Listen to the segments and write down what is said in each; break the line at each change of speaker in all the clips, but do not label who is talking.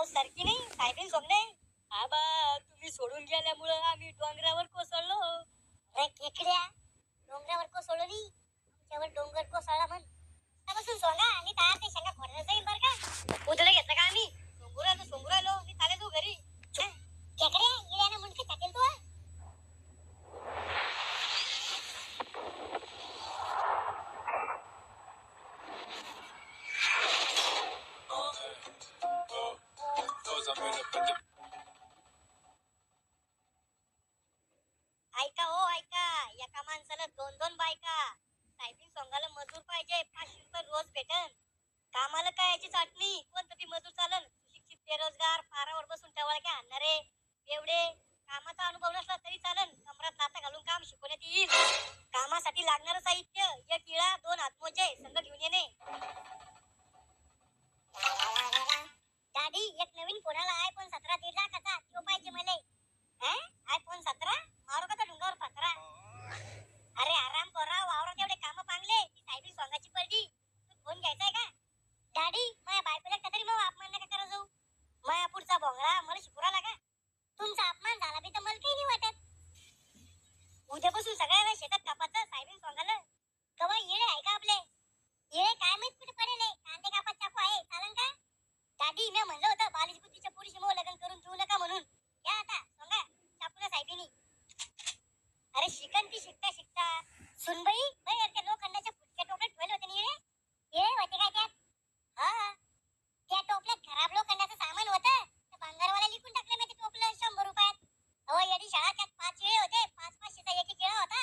अहो सरकी नाही साहेबीन सोमने. आबा तुम्ही सोडून गेल्यामुळे आम्ही डोंगरावर कोसळलो. अरे केकड्या, डोंगरावर कोसळलो नाही, आमच्यावर डोंगर कोसळला म्हण. त्यापासून सोंगा आणि तयार ते शेंगा फोडायला जाईन बरं का. उतरले घेतलं का आम्ही सोंगुरालो मी चाले तू घरी. केकड्या इड्यानं मुंडके टाकेल तू. ऐका हो ऐका, एका माणसाला 2-2 बायका. साहेबीन सोंगाला मजूर पाहिजे, 500 रुपये रोज भेटन. कामाला काय याची चाटणी, कोणतं बी मजूर चालन. सुशिक्षित बेरोजगार पारावर बसून टवाळक्या आणणारे एवढे. कामाचा अनुभव नसला तरी चालन, कमरात लाथा घालून काम शिकवण्यात येईल. कामासाठी लागणारं साहित्य 1 इळा 2 हातमोजे संघ घेऊन येणे. दादी एक नवीन फोन आला iPhone 17 1.5 लाखाचा, तो पाहिजे मला. iPhone 17 मारू का डोंगावर पत्रा. अरे आराम करा, वावरात एवढे काम पांगले. ती साहेबी सोंगाची पडली. तू फोन घ्यायचाय का दादी? माझ्या बायकोला तरी मग अपमान नका करा जाऊ. माया पुढचा भोंगळा मला शिकवला का? तुमचा अपमान झाला बी तर मला काही नाही वाटत. उद्यापासून सगळ्याला शेतात कापायचं साहेबीन सोंगाला. कवा येळे आहे का आपले? येळे काय माहित कुठे पडेल. कांदे कापत चाकू आहे, चालन का दादी? मी म्हणलं होतं बालिश बुद्धीच्या पुरुषी मग लग्न करून देऊ नका म्हणून. या आता सोंगा चाकूला साहेबीनी. अरे शिकन ती शिकता शिकता. सुनबाई बाई त्या लोखंडाच्या फुटक्या टोपल्यात ठेवले होते ना येळे होते काय त्यात? हा त्या टोपल्यात खराब लोखंडाचं सामान होतं. भांगारवाला लिखून टाकलं मी ते टोपलं 100 रुपयात. अहो येडी शाळा, त्यात 5 येळे होते. 5-500चा एक एक येळा होता.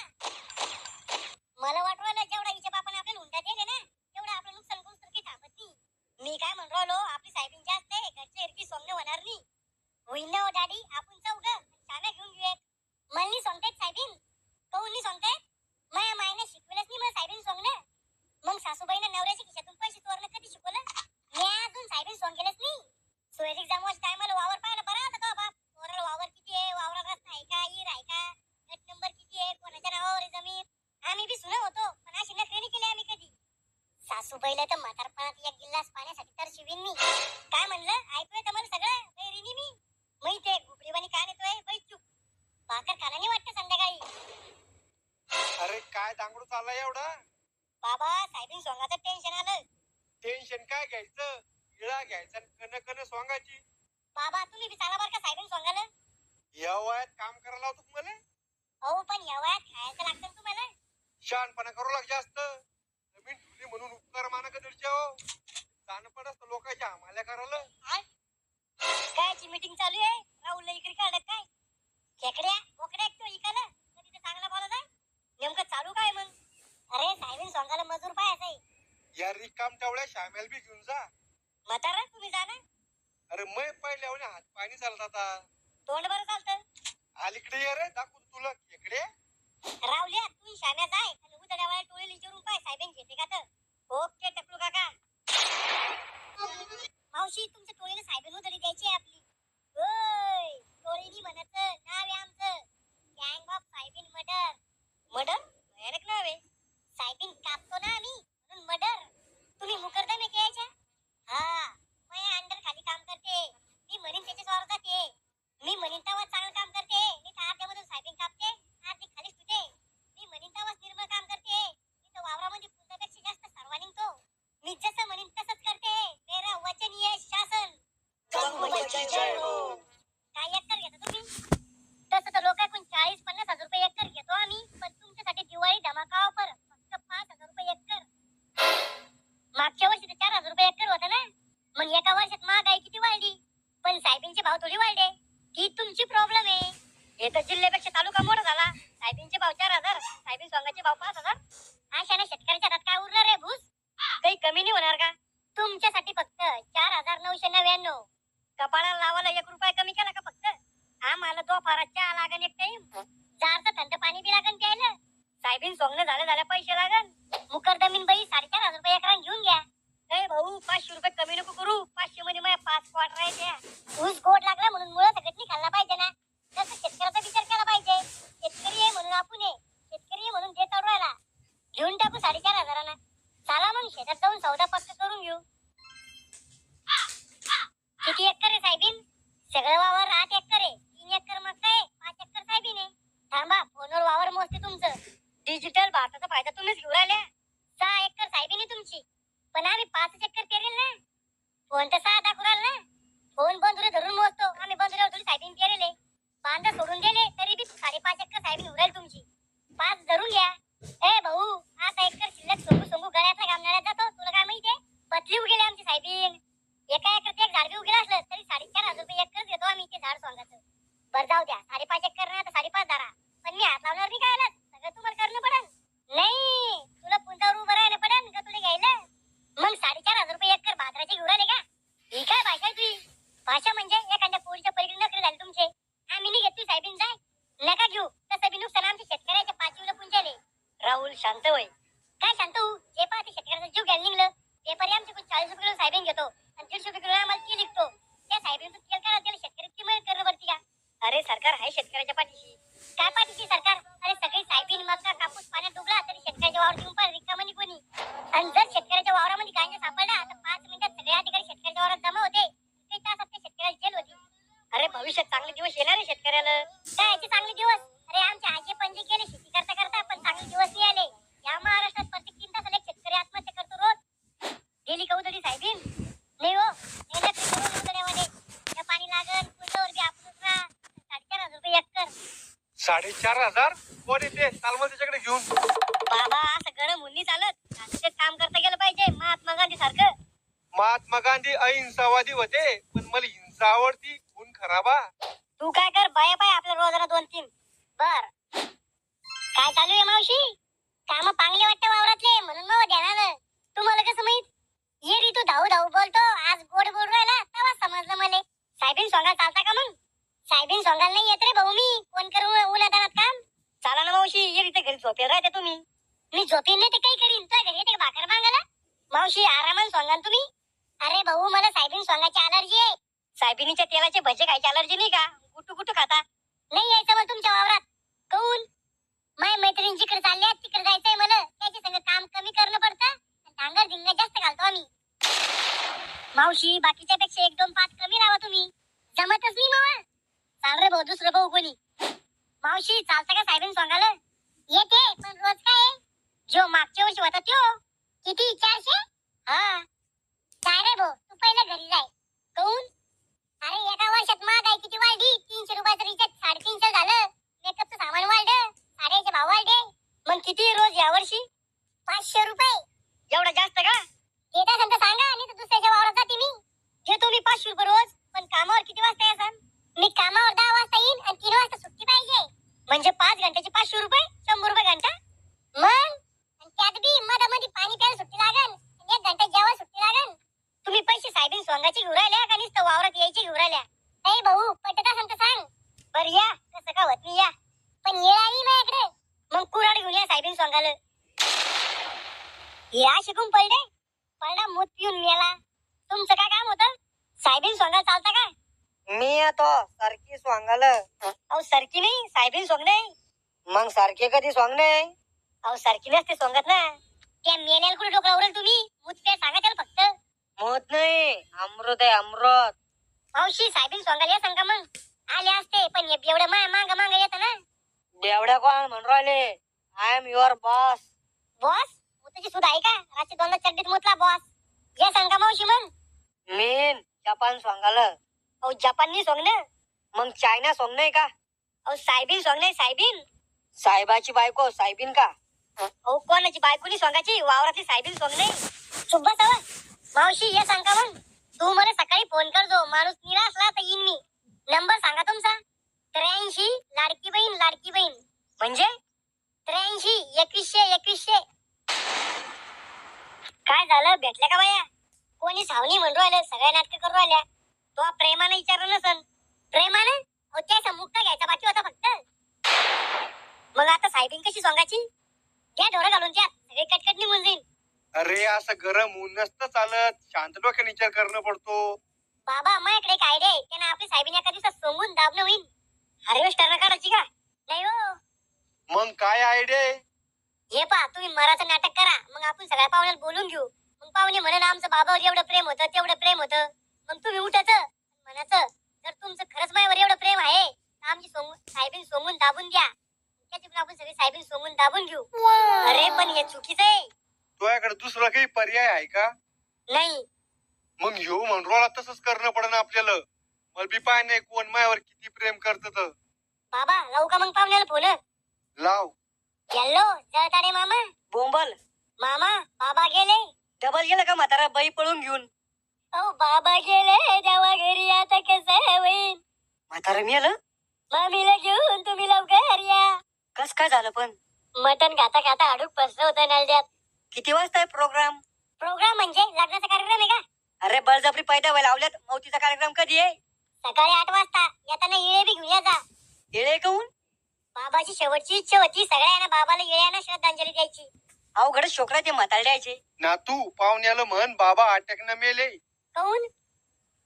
मला वाटलं जेवढा हिच्या बापाने आपल्याला हुंडा दिले ना तेवढं आपलं नुकसान करून तर काही थांबत नाही. मी काय म्हणून राहिलो, आपली साहेबीन जास्त आहे, घरचे इरकी सोमने होणार नाही. होईन ना हो डॅडी, आपण चौघ शाम्या घेऊन घेऊयात. मला सांगतायत साहेबीन, कहून नाही सांगतायत? माया मायने शिकवलंच नाही मला साहेबीन सोंगणं. मग सासूबाईनं नवऱ्याच्या खिशातून पैसे चोरणं कधी शिकवलं? मी अजून साहेबीन सोंगेलच नाही. सोयरीक जमवायच्या टायमाला वावर पाहायला बरा होता का बाप? पोराला वावर किती आहे, वावरात रस्ता आहे का, इर आहे का, गट नंबर किती आहे, कोणाच्या नावावर आहे जमीन. आम्ही बी सुना होतो, पण अशी नखरे नाही केली आम्ही कधी. सासूबाईला तर म्हातारपणात 1 गिल्लास पाण्यासाठी तर शिवीन मी. काय म्हणलं ऐकूय तर मला सगळं गैरीनी मी माहितीये. घुबडीवाणी काय नेतोय बाई चुप. भाकर खाना नाही वाटतं संध्याकाळी.
अरे काय दांगडू चाललाय एवढा?
बाबा साहेबीन सोंगाचं टेन्शन आलं.
टेन्शन काय घ्यायचं, इळा घ्यायचा कन कन सोंगाची.
बाबा तुम्ही बी चाला बरं का साहेबीन सोंगाला.
या वयात काम करायला लावतो तुम्हाला?
अहो पण या वयात खायचं लागतं ना तुम्हाला.
शहाणपणा करू लाग जास्त. जमीन ठुली म्हणून उपकार माना कदरच्या हो. जाणं पडत लोकांच्या हमाल्या करायला.
कायची मीटिंग चालू आहे? राहुलला इकडे काढत काय? खेकड्या बोकड्या तो इकाला कधी तर चांगला बोलत आहे. नेमकं चालू काय मग? अरे साहेबीन सोंगाला मजूर पाहायचंय.
या रिकाम टावळ्या शामेल बी घेऊन जा.
म्हातारा तुम्ही जा ना.
अरे मै पहिले हात पाणी चालत आता.
तोंड बरं चालतं.
अलीकडे ये रे, दाखवू तुला खेकडे.
रावल्या तू शाम्या जाय आणि उद्या वेळा टोळीला विचारून पाय साहेबीन घेते का तर. ओके टकलू काका. मावशी तुमच्या टोळीला साहेबीन उधळी द्यायची आहे आपली. होय टोळीनी म्हणायचं नाव आहे आमचं गँग ऑफ साहेबीन मर्डर. मर्डर भयानक नाव आहे. साहेबीन कापतो ना आम्ही म्हणून मर्डर. तुम्ही मुकरदम आहे यायच्या? हा मैं अंडर खाली काम करते. मी म्हणीन त्याच्या स्वार जाते. मी म्हणीन तेव्हा चांगलं काम करते. मी तर अर्ध्यामधून साहेबीन कापते, अर्धी खालीच तुटे. मी म्हणीन तेव्हाच निर्मळ काम करते. मी तर वावरामध्ये पुंजापेक्षा जास्त सर्वा निघतो. मी जसं म्हणीन तसंच करते. मेरा वचनीय शासन. काय एकर घेता तुम्ही? तसं तर लोकांकडून 40-50 हजार रुपये एकर घेतो आम्ही, पण तुमच्यासाठी दिवाळी धमाका ऑफर फक्त 5,000 रुपये एकर. मागच्या वर्षी तर 4,000 रुपये एकर होता ना. मग एका वर्षात महागाई किती वाढली, पण साहेबींचे भाव थोडी वाढले. ही तुमची प्रॉब्लेम आहे. हे तर जिल्ह्यापेक्षा तालुका मोठा झाला. साहेबींचे भाव 4,000, साहेबीन सोंगाचे भाव 5,000. अशाने शेतकऱ्याच्या हातात काय उरणार आहे भूस? काही कमी नाही होणार का? तुमच्यासाठी फक्त 4,999. कपाळाला लावायला 1 रुपया कमी केला का फक्त? आम्हाला दोपारात चहा लागन एक टाइम, जारचं थंड पाणी बी लागन प्यायला. साहेबीन सोंगणं झाल्या पैसे लागन. मुकरदमीन बाई 4,500 रुपये एकरान घेऊन घ्या. ए भाऊ 500 रुपये कमी नको करू. 500 मध्ये माझ्या 5 क्वार्टर आहे त्या. ऊस गोड लागला म्हणून मुळं सकट नाही खाल्ला पाहिजे ना. तसं शेतकऱ्याचा विचार केला पाहिजे. शेतकरी आहे म्हणून आपण आहे, शेतकरी आहे म्हणून देत राहिला. घेऊन टाकू 4,500 चला मग शेतात जाऊन सौदा पक्का करून घेऊ. किती एकर आहे साहेब? सगळं वावर 8 एकर आहे, 3 एकर मका आहे, 5 एकर सोयाबीन आहे. थांबा, फोनवर वावर मोजते तुमचं. डिजिटल भारताचा फायदा तुम्हीच घेऊन राहिल्या. 6 एकर सोयाबीन आहे तुमची, पण आम्ही 5 एकर पेरेल ना. फोन तर 6 दाखवू राहिला ना. फोन बंधुरे धरून मोजतो आम्ही, बंधुऱ्यावर थोडी सोयाबीन पेरेले. बांधा सोडून दिले तरी बी 5.5 एकर सोयाबीन उरेल तुमची. 5 धरून घ्या. ए भाऊ, 8 एकर शिल्लक सोंगू सोंगू गळ्यातला गामनाळ्यात जातो. तुला काय माहितीये? पतली उगेली आमची सोयाबीन. एका एकरात एक झाड बी उगेलं असलं तरी 4,500 रुपये एकर घेतो आम्ही ते झाड सोंगाचं. बरं जाऊ द्या, 5.5 एकर ना तर 5.5 धरा, पण मी हात लावणार नाही. काय सगळं तुम्हाला करणं पडेल. नाही, तुला पुंतावर उभं राहायला पडेल का तुला घ्यायला. मग 4,500 रुपये एकर भाद्राचे घेऊन आले का? ही काय भाषा आहे तुझी? भाषा म्हणजे एखाद्या पोरीच्या पलीकडे नखरे झाले तुमचे. आम्ही नाही घेतली सोयाबीन, जाय. नका घेऊ, तसं बी नुकसान आमच्या शेतकऱ्याच्या पाचीला पुंजाले. राहुल शांत होय. काय शांत होऊ? जे पाहते शेतकऱ्याचा जीव घ्यायला निघलं. व्यापारी आमच्याकडून 40 रुपये किलो सोयाबीन घेतो आणि 150 रुपये किलो आम्हाला ती विकतो. त्या सोयाबीनचं तेल करा, त्याला शेतकऱ्याची मदत करणं पडते का? अरे सरकार आहे शेतकऱ्याच्या पाठीशी. काय पाठीशी सरकार? अरे सगळी सोयाबीन मका कापूस पाण्यात डुबला तरी शेतकऱ्याच्या वावर घेऊन पाहिजे रिकामा नाही कोणी. आणि जर शेतकऱ्याच्या वावरामध्ये गांजा सापडला तर 5 मिनिटात सगळे अधिकारी शेतकऱ्याच्या वावरात जमा होते. काही तासात त्या शेतकऱ्याची जेल होती. अरे भविष्यात चांगले दिवस येणार आहे शेतकऱ्याला. काय याचे चांगले दिवस? अरे आमचे आजे पणजे गेले शेती करता करता, पण चांगले दिवस नाही आले. या महाराष्ट्रात प्रत्येक 3 तासाला एक शेतकरी आत्महत्या करतो रोज. गेली का उधळी सोयाबीन? नाही हो, त्या पाणी लागल पुढच्यावर बी आपण 4,500 रुपये एकर.
4,500 कोण येते? चाल मग त्याच्याकडे घेऊन.
बाबा, असं गरम मुन्नी चालत. असं ते काम करता गेलं पाहिजे महात्मा गांधी सारखं.
महात्मा गांधी अहिंसावादी होते, पण मला हिंसा आवडती. खून खराबा.
तू काय कर, बाया बाय आपल्या रोजाला 2-3. बर, काय चालू आहे मावशी? काम पांगले वाटतं वावरातले, म्हणून मग ध्यान आलं. तुम्हाला कसं माहित? ये री तू धाऊ धाऊ बोलतो, आज गोड बोल राहिला तेव्हा समजलं मला. साहेबीन सोंगाल चालता का मग? साहेबीन सोंगाल नाही येत रे भाऊ मी. कोण करू उन्हातानात काम? चाला ना मावशी, ये रीते घरी झोपेल राहते तुम्ही. मी झोपेन नाही ते काही करीन. तुझ्या घरी येते भाकर मागायला? मावशी आरामान सोंगाल तुम्ही. अरे भाऊ, मला साहेबीन सोंगाची अलर्जी आहे. साहेबिनीच्या तेलाचे भजे खायची अलर्जी नाही का? गुटू गुटू खाता. नाही यायचं मग तुमच्या वावरात. काऊन? माय मैत्रीण जिकडे चालल्या तिकडे जायचंय मला. त्याच्या संग काम कमी करणं पडतं, डांगर धिंगा जास्त घालतो आम्ही. मावशी, बाकीच्या पेक्षा 1-2 पात कमी लावा तुम्ही. जमतच नाही मावा. चाल रे भाऊ, दुसरं भाऊ कोणी. मावशी चालतं का साहेबीन सोंगाला? येते, पण रोज काय? जो मागच्या वर्षी होता त्यो. किती? 400? हा. काय रे भाऊ, तू पहिलं घरी जाय. काऊन? अरे एका वर्षात महागाई किती वाढली. 300 रुपयाचं रिचार्ज 350 झालं. मेकअपचं सामान वाढलं, साड्याचे भाव वाढले. मग किती रोज या वर्षी? 500 रुपये. एवढं जास्त का? येत असेल तर सांगा, नाही तर दुसऱ्याच्या वावरात जाते मी. घेतो मी 500 रुपये रोज. पण कामावर किती वाजता यायचं? मी कामावर 10 वाजता येईन आणि 3 वाजता सुट्टी पाहिजे. म्हणजे 5 घंट्याचे 500 रुपये, 100 रुपये घंटा. मग त्यात बी मधामध्ये पाणी प्यायला सुट्टी लागल, 1 घंटा जेवायला सुट्टी लागल. तुम्ही पैसे साहेबीन सोंगाची घेऊन राहिल्या का नुसतं वावरात यायची घेऊन राहिल्या? नाही भाऊ, पटत असेल तर सांग. बरं या, कसं का होत नाही या. पण येळ आली माझ्याकडे. मग कुऱ्हाड घेऊन या साहेबीन सोंगाला. या शिकून पडला मूत पिऊन मेला. तुमचं काय काम होतं? साहेबीन सोंगाला चालता का?
मी येतो सारखी स्वांगाला.
अहो सारखी नाही, साहेबीन सोंगणे.
मग सारखे कधी स्वांगणे?
अहो सारखी नसते सोंगत ना. त्या मेल्याला कुठे डोकं लावलं तुम्ही? मूत प्या सांगा त्याला फक्त.
मोत नाही, अमृत आहे अमृत.
मावशी साहेबीन सोंगाला या सांगा मग. आले असते, पण एवढं मांग येतं ना.
देवड्या कोण म्हणून राहिले? I am your boss.
Boss? मुताची सुद्धा आहे का? रात्री 2ला चड्डीत मुतला बॉस. या सांगा मावशी मग.
मीन जपान स्वांगाला.
अहो जपाननी सोंगणं.
मग चायना सोंगणे का?
अहो साहेबीन सोंगणे, साहेबीन.
साहेबाची बायको साहेबीन का?
अहो कोणाची बायकोनी सोंगाची? वावरातली साहेबीन सोंगणे. चुप बसावा. मावशी या सांगा मग. तू मला सकाळी फोन कर, जो माणूस निरा असला तर येईन मी. नंबर सांगा तुमचा. 83 लाडकी बहीण. म्हणजे 83 2100. काय झालं, भेटल्या का बाया? कोणी सावनी म्हणून राहिलं, सगळ्या नाटक करून राहिल्या. तो प्रेमानं विचारलं नसन. प्रेमानं? अहो त्याचा मुक्का घ्यायचा बाकी होता फक्त. मग आता साहेबीन कशी सोंगाची? द्या ढोरं घालून त्यात, सगळे कटकट निघून जाईल.
अरे असं गरम ऊन नसतं चालत. शांत डोक्याने विचार करणं पडतो.
बाबा माझ्याकडे एक आयडिया आहे. त्यानं आपली साहेबीन एका दिवसात सोंगून दाबणं होईल. हार्वेस्टरनं काढायची का? नाही हो.
मग काय आयडिया आहे?
हे पहा, तुम्ही मराचं नाटक करा, मग आपण सगळ्या पाहुण्याला बोलून घेऊ. मग पाहुणे म्हणून आमचं बाबावर एवढं प्रेम होतं, तेवढं प्रेम होतं. मग तुम्ही उठायचं म्हणायचं, जर तुमचं खरंच माझ्यावर एवढं प्रेम आहे तर आमची साहेबीन सोंगून दाबून द्या. त्याची पण आपण सगळी साहेबीन सोंगून दाबून घेऊ. अरे पण हे चुकीचं आहे.
तुझ्याकडे दुसरा काही पर्याय आहे का?
नाही.
मग ह्यो मनरोला तसंच करणं पडन आपल्याला. मला बी पाय नाही कोण मायावर किती प्रेम करत.
बाबा लावू का मग पाहुण्याला फोन?
लाव.
हॅलो जळताडे मामा.
बोंबल
मामा बाबा गेले.
डबल गेलं का म्हातारा बाई पळून घेऊन?
ओ बाबा गेले जेव्हा घरी आता कसं होईल?
म्हातारा मेलं?
मामीला घेऊन तुम्ही लवकर या.
कस काय झालं पण?
मटण खाता खाता अडूक बसलं होतं नळद्यात.
किती वाजता आहे प्रोग्राम?
प्रोग्राम म्हणजे लग्नाचा कार्यक्रम आहे का?
अरे बळजबरी पैदा व्हायला लावल्यात. मौतीचा कार्यक्रम कधी आहे?
सकाळी 8 वाजता. येताना इळे बी घेऊन या जा.
येळे काऊन?
बाबाची शेवटची इच्छा होती सगळ्यांना बाबाला इळ्यानं श्रद्धांजली द्यायची.
अवघड शोकरा ते म्हातारड्याचे.
नातू पाहुण्याला म्हण बाबा अटॅकनं मेले.
काऊन?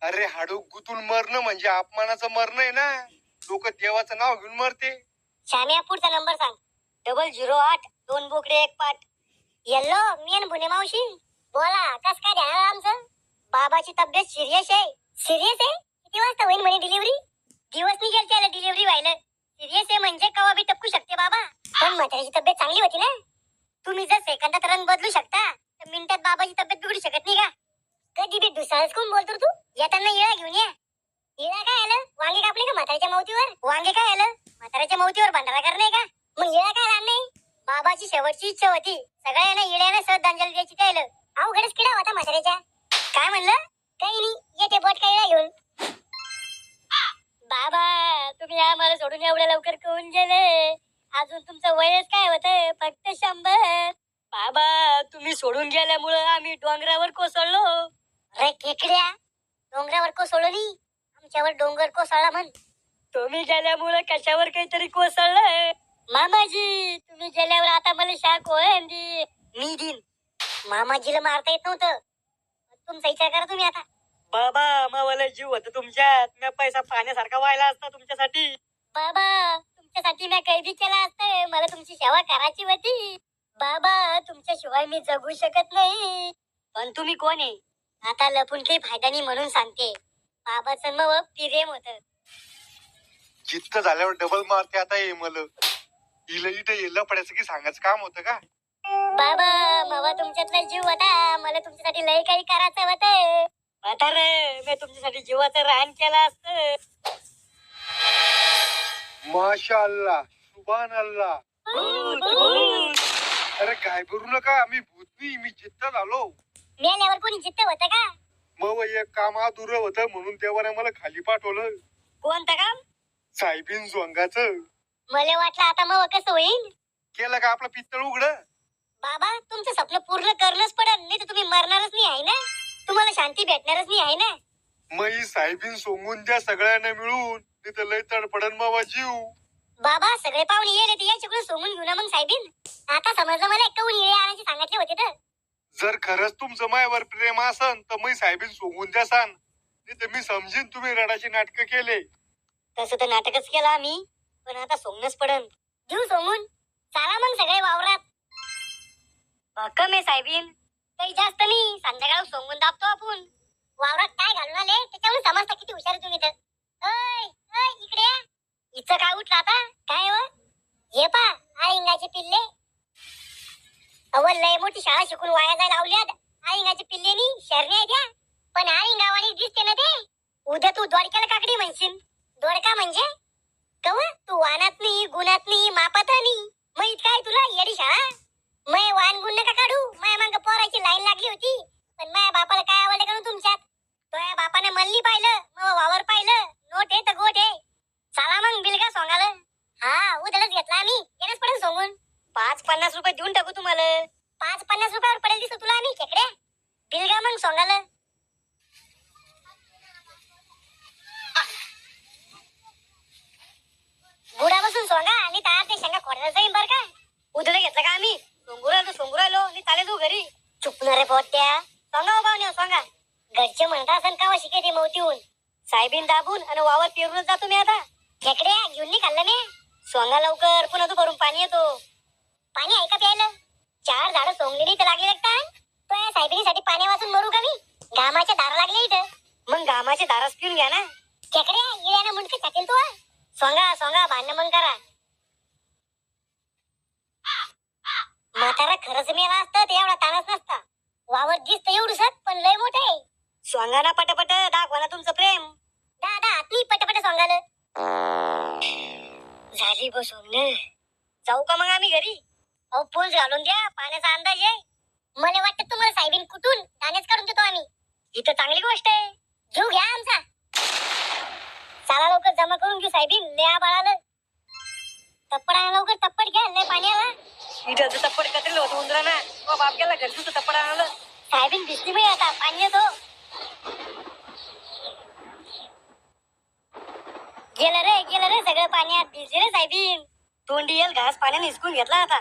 अरे हाडूक गुतून मरणं म्हणजे अपमानाचं मरणं आहे ना. लोक देवाचं नाव घेऊन मरते.
श्यामिया पुढचा नंबर सांग. 008 2 बोकडे 1 पाट. येल्लो मी आणि भुने मावशी. बोला कस काय ध्यान आहे आमचं? बाबाची तब्येत सिरियस आहे. सिरियस आहे? किती वाजता होईल म्हणे डिलिव्हरी? दिवस नाही गेल त्याला डिलिव्हरी व्हायला. सिरियस आहे म्हणजे कवा बी टपकू शकते बाबा. पण म्हाताऱ्याची तब्येत चांगली होती ना. तुम्ही जर सेकंदात रंग बदलू शकता तर मिनिटात बाबाची तब्येत बिघडू शकत नाही का? कधी बी दुसराच कोण बोलतो तू? येताना इळा घेऊन या. इळा काय आलं? वांगे कापले का म्हाताऱ्याच्या मौतीवर? वांगे काय आलं? म्हाताऱ्याच्या मौतीवर भंडारा करणे का? मग इळा काय आला नाही? बाबाची शेवटची इच्छा होती सगळ्यांना इळ्यानं श्रद्धांजली द्यायची त्याला. अवघडच किडा होता म्हाताऱ्याच्या. काय म्हणलं? काही नाही येते बोट काय इळा घेऊन. बाबा तुम्ही आम्हाला सोडून एवढ्या लवकर कोण गेले? अजून तुमचं वयच काय होतं? फक्त 100.
बाबा तुम्ही सोडून गेल्यामुळं आम्ही डोंगरावर कोसळलो.
अरे केकड्या डोंगरावर कोसळलो नाही. आमच्यावर डोंगर कोसळला म्हण.
तुम्ही गेल्यामुळं कशावर काहीतरी कोसळलंय.
मामाजी तुम्ही गेल्यावर आता मला शाक होईल. मी दिन मामाजीला मारता येत नव्हतं. तुमचा विचार करा तुम्ही आता.
बाबा मावाला जीव होता तुमच्यात. मी पैसा पाण्यासारखा व्हायला असता तुमच्यासाठी.
बाबा तुमच्यासाठी मी काही बी केला असतं. मला तुमची सेवा करायची होती. बाबा तुमच्याशिवाय मी जगू शकत नाही.
पण तुम्ही कोण आहे?
आता लपून काही फायदा नाही म्हणून सांगते. बाबाचं मग प्रेम होतं.
जित्त झाल्यावर डबल मारते आता हे मला. हिला इथं येलं पडायचं की सांगायचं काम होतं का?
बाबा मावा तुमच्यातला जीव होता. मला तुमच्यासाठी लय काही करायचं होतं.
म्हातारे मी तुमच्यासाठी जीवाचं रान केलं असतं.
माशाअल्लाह सुभान अल्लाह. अरे काय करू नका. मी भूत नाही मी जित्त झालो.
मेल्यावर कोणी जिद्द होतं का?
मग एक काम अधुरं होतं म्हणून देवाने मला खाली पाठवलं.
कोणतं काम?
साहेबीन झोंगाचं.
मला वाटलं आता मग कसं होईल.
केलं का आपलं पित्तळ उघड?
बाबा तुमचं स्वप्न पूर्ण करणंच पडेल. नाही तर तुम्ही मरणारच नाही आहे ना. तुम्हाला शांती भेटणारच नाही आहे ना.
मग ही साहेबीन सोंगून द्या सगळ्यांना मिळून. तिथं लय तडपडन बाबा जीव.
बाबा सगळे पाहुणे येले ते याच्याकडून सोंगून घेऊ ना मग साहेबीन. आता समजलं मला एकूण येळे आणायचे सांगितले होते तर.
जर खरंच तुमचं मायावर प्रेम असन तर मी साहेबीन सोंगून द्या सांग. नाही तर मी समजीन तुम्ही रडाची नाटकं केले.
तसं तर नाटकच केलं आम्ही. पण आता सोंगणंच पडन. घेऊ सोंगून. चला मग सगळे वावरात.
भक्कम आहे साहेबीन.
काही जास्त नाही. संध्याकाळ सोंगून दाबतो आपण. वावरात काय घालून आले त्याच्यावरून समजता किती हुशार आहे तुम्ही तर. ओय ओय इकडे या. इथं काय उठला आता? काय हो? हे पा आळिंगाचे पिल्ले. अव्वल लय मोठी शाळा शिकून वाया जायला लावल्यात. आळिंगाचे पिल्ले नी शरणे आहेत त्या. पण आळिंगावानी दिसते ना ते. उद्या तू दोडक्याला काकडी म्हणशील. दोडका म्हणजे कव तू वानात नाही गुणात नाही मापात नाही. मग काय तुला येडी शाळा. मै वान गुण नका काढू. माया मांग पोराची लाईन लागली होती. पण माया बापाला काय आवडलं का तुमच्यात? तुझ्या बापाने मल्ली पाहिलं मग वावर पाहिलं. नोट आहे तर गोट आहे. चला मग बिलगा सोंगाला. हा उदळच घेतला आम्ही. येणच पडेल सोंगून.
5-50 रुपये देऊन टाकू तुम्हाला.
5-50 रुपयावर पडेल दिसतो तुला आम्ही खेकड्या. बिलगा मग सोंगाला. बुडा बसून सोंगा आणि तार ते शेंगा खोडायला जाईन बर का.
उधळ घेतलं का आम्ही? सोंगूर आलो आणि चाले जाऊ घरी.
चुकणार रे पोट्या. सोंगा उभा नाही सोंगा. घरचे म्हणता असन का शिके ते मौतीहून.
साहेबीन दाबून आणि वावर पेरूनच जातो मी आता.
खेकड्या घेऊन नाही खाल्लं मी.
सोंगा लवकर पुन्हा तू भरून पाणी येतो.
पाणी आहे का प्यायला? 4 झाडं सोंगलेली तर लागली लागतात. तो या साहेबीसाठी पाणी वाचून मरू का मी? घामाच्या धारा लागले इथं.
मग घामाचे दारास पिऊन घ्या ना.
केकड्या येण्यानं मुंडके टाकेल तू सोंगा सोंगा भांडण मग करा. म्हातारा खरंच मेला असतं ते एवढा ताणच नसता. वावर दिसत एवढूसच पण लय मोठं आहे. सोंगाना पटपट दाखवा ना तुमचं प्रेम. दादा आतली पटपट सोंगाल झाली बसून जाऊ का मग आम्ही घरी. अहो पूल घालून द्या पाण्याचा अंदाज आहे. मला वाटतं तुम्हाला साहेबीन कुठून दाण्याच काढून देतो आम्ही. इथं चांगली गोष्ट आहे. जीव घ्या आमचा. चला लवकर जमा करून घेऊ साहेबीन लय बाळाला. तप्पड आणा लवकर तप्पड घ्या लय पाण्याला.
इथं तप्पड कतरलं होतं उंदराना. ओ बाप गेला घरचं तप्पड आणलं.
साहेबीन दिसली मी आता पाणी येतो. गेलं रे सगळं पाण्यात भिजले रे साहेबीन.
तोंडी येईल घास पाण्याने हिसकून घेतला आता.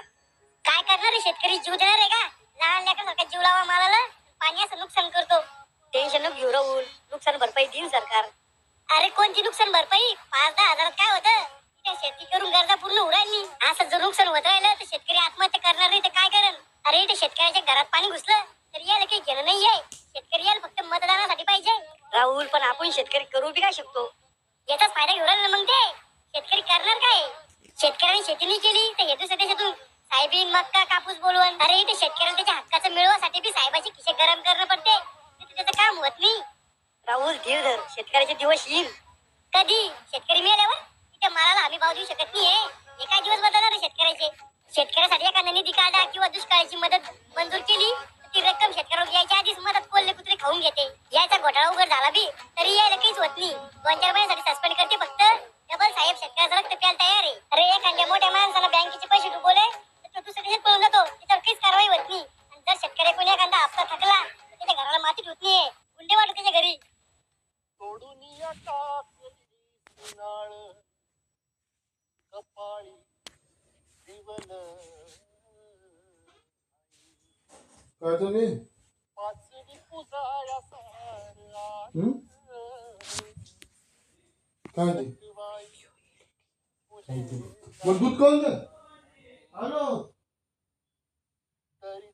काय करणार रे शेतकरी जीव देणार आहे का. लहान लेकरासारखा जीव लावा मालाला. पाणी असं नुकसान करतो.
टेन्शन नको घेऊ राहुल. नुकसान भरपाई देईन सरकार.
अरे कोणती नुकसान भरपाई 5-10 हजारात काय होतं. त्या शेती करून गरजा पूर्ण उडाली. असं जर नुकसान होत राहिलं तर शेतकरी आत्महत्या करणार नाही तर काय करेल. अरे त्या शेतकऱ्याच्या घरात पाणी घुसलं तर याला काही घेणं नाहीये. शेतकरी याला फक्त मतदानासाठी पाहिजे.
राहुल पण आपण शेतकरी करू बी काय शकतो.
याचाच फायदा घेऊ राहिला मग ते. शेतकरी करणार काय. शेतकऱ्यांनी शेती नाही केली तर हेतू देशातून साहेबीन मक्का कापूस बोलवून. अरे ते शेतकऱ्याला त्याच्या हक्काचं मिळवासाठी बी साहेबाचे खिसे गरम करणं पडते. त्याचं काम होत नाही.
राहुल धीर धर शेतकऱ्याचे दिवस येईल.
कधी शेतकरी मिळाल्यावर त्या मालाला आम्ही भाव देऊ शकत नाहीये. एका दिवस बदलणार शेतकऱ्याचे. शेतकऱ्यासाठी एखादा निधी काढा किंवा दुष्काळाची मदत मंजूर केली ती रक्कम शेतकऱ्यावर यायच्या आधीच मदत कोल्हे कुत्रे खाऊन घेते. याचा घोटाळा उघड झाला बी तरी यायला काहीच होत नाही. 2-4 महिन्यासाठी सस्पेंड करते फक्त. डबल साहेब शेतकऱ्याचं रक्त प्यायला तयार आहे. अरे एखाद्या मोठ्या माणसाला बँकेचे पैसे डुबवले तर तो दुसऱ्या देशात पळून जातो. त्याच्यावर काहीच कारवाई होत नाही. आणि जर शेतकऱ्या कोणी एखादा हप्ता थकला तर त्याच्या घराला मातीत होत नाहीये. गुंडे वाटत त्याच्या घरी.
कपाळी जीवन
काय तुम्ही
पाचडी पुजाया
काय ते मग दूध कोण दे आणो
तरी